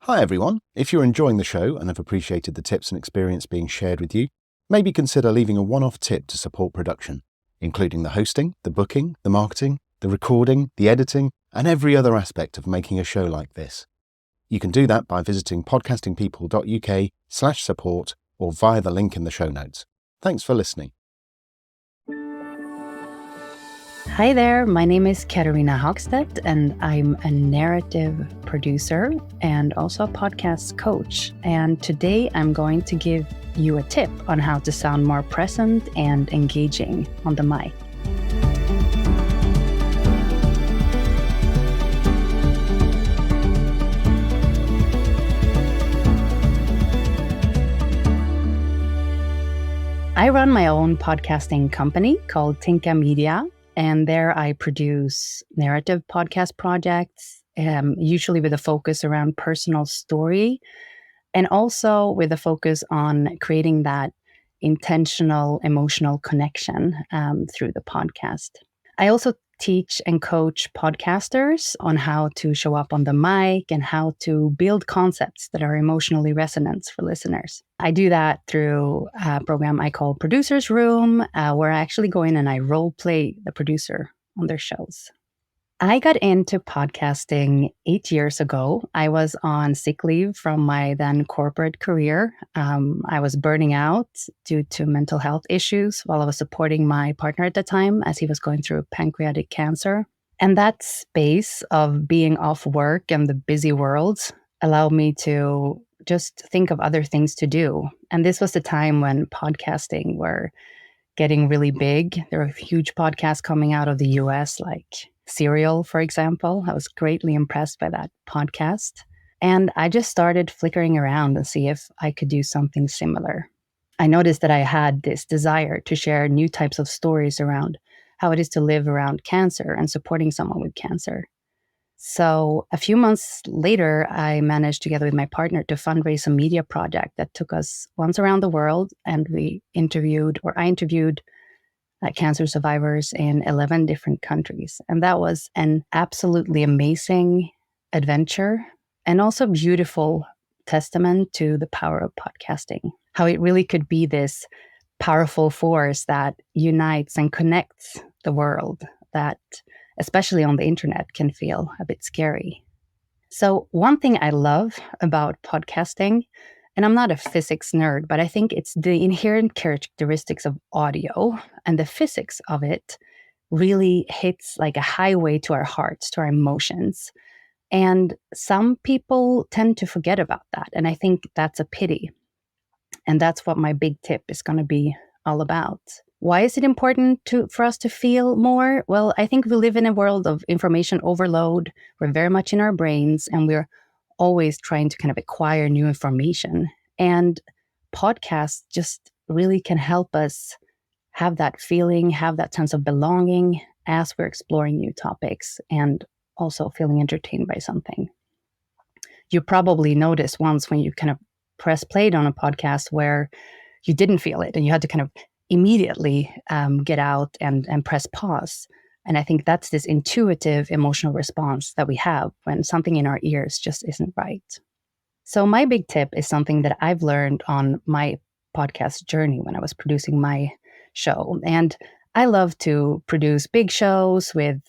Hi everyone. If you're enjoying the show and have appreciated the tips and experience being shared with you, maybe consider leaving a one-off tip to support production, including the hosting, the booking, the marketing, the recording, the editing, and every other aspect of making a show like this. You can do that by visiting podcastingpeople.uk/support or via the link in the show notes. Thanks for listening. Hi there, my name is Katarina Hagstedt and I'm a narrative producer and also a podcast coach. And today I'm going to give you a tip on how to sound more present and engaging on the mic. I run my own podcasting company called Tinka Media. And there I produce narrative podcast projects, usually with a focus around personal story, and also with a focus on creating that intentional emotional connection through the podcast. I also teach and coach podcasters on how to show up on the mic and how to build concepts that are emotionally resonant for listeners. I do that through a program I call Producer's Room, where I actually go in and I role play the producer on their shows. I got into podcasting 8 years ago. I was on sick leave from my then corporate career. I was burning out due to mental health issues while I was supporting my partner at the time as he was going through pancreatic cancer. And that space of being off work and the busy world allowed me to just think of other things to do. And this was the time when podcasting were getting really big. There were huge podcasts coming out of the US, like Serial, for example. I was greatly impressed by that podcast. And I just started flickering around and see if I could do something similar. I noticed that I had this desire to share new types of stories around how it is to live around cancer and supporting someone with cancer. So a few months later, I managed together with my partner to fundraise a media project that took us once around the world. And I interviewed cancer survivors in 11 different countries. And that was an absolutely amazing adventure and also beautiful testament to the power of podcasting, how it really could be this powerful force that unites and connects the world that, especially on the internet, can feel a bit scary. So one thing I love about podcasting, and I'm not a physics nerd, but I think it's the inherent characteristics of audio and the physics of it really hits like a highway to our hearts, to our emotions. And some people tend to forget about that. And I think that's a pity. And that's what my big tip is going to be all about. Why is it important for us to feel more? Well, I think we live in a world of information overload. We're very much in our brains and we're always trying to kind of acquire new information. And podcasts just really can help us have that feeling, have that sense of belonging as we're exploring new topics and also feeling entertained by something. You probably noticed once when you kind of press played on a podcast where you didn't feel it and you had to kind of immediately get out and press pause. And I think that's this intuitive emotional response that we have when something in our ears just isn't right. So my big tip is something that I've learned on my podcast journey when I was producing my show. And I love to produce big shows with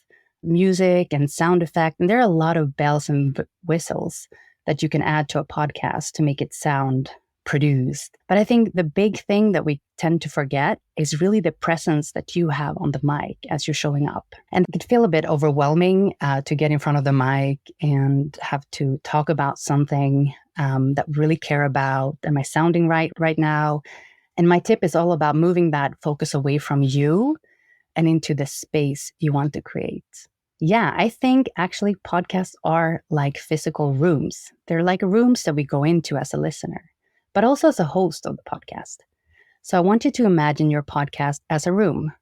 music and sound effect. And there are a lot of bells and whistles that you can add to a podcast to make it sound produced. But I think the big thing that we tend to forget is really the presence that you have on the mic as you're showing up. And it could feel a bit overwhelming to get in front of the mic and have to talk about something that we really care about. Am I sounding right now? And my tip is all about moving that focus away from you and into the space you want to create. Yeah, I think actually podcasts are like physical rooms. They're like rooms that we go into as a listener, but also as a host of the podcast. So I want you to imagine your podcast as a room.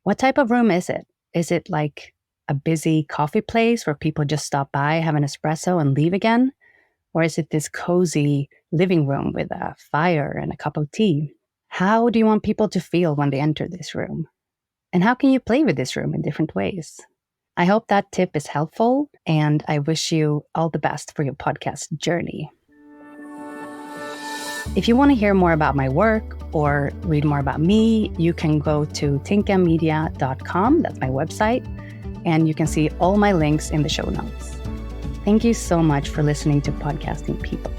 What type of room is it? Is it like a busy coffee place where people just stop by, have an espresso and leave again? Or is it this cozy living room with a fire and a cup of tea? How do you want people to feel when they enter this room? And how can you play with this room in different ways? I hope that tip is helpful, and I wish you all the best for your podcast journey. If you want to hear more about my work or read more about me, you can go to tinkamedia.com. That's my website. And you can see all my links in the show notes. Thank you so much for listening to Podcasting People.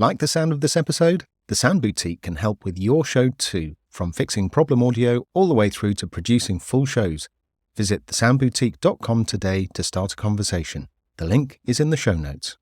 Like the sound of this episode? The Sound Boutique can help with your show too, from fixing problem audio all the way through to producing full shows. Visit thesoundboutique.com today to start a conversation. The link is in the show notes.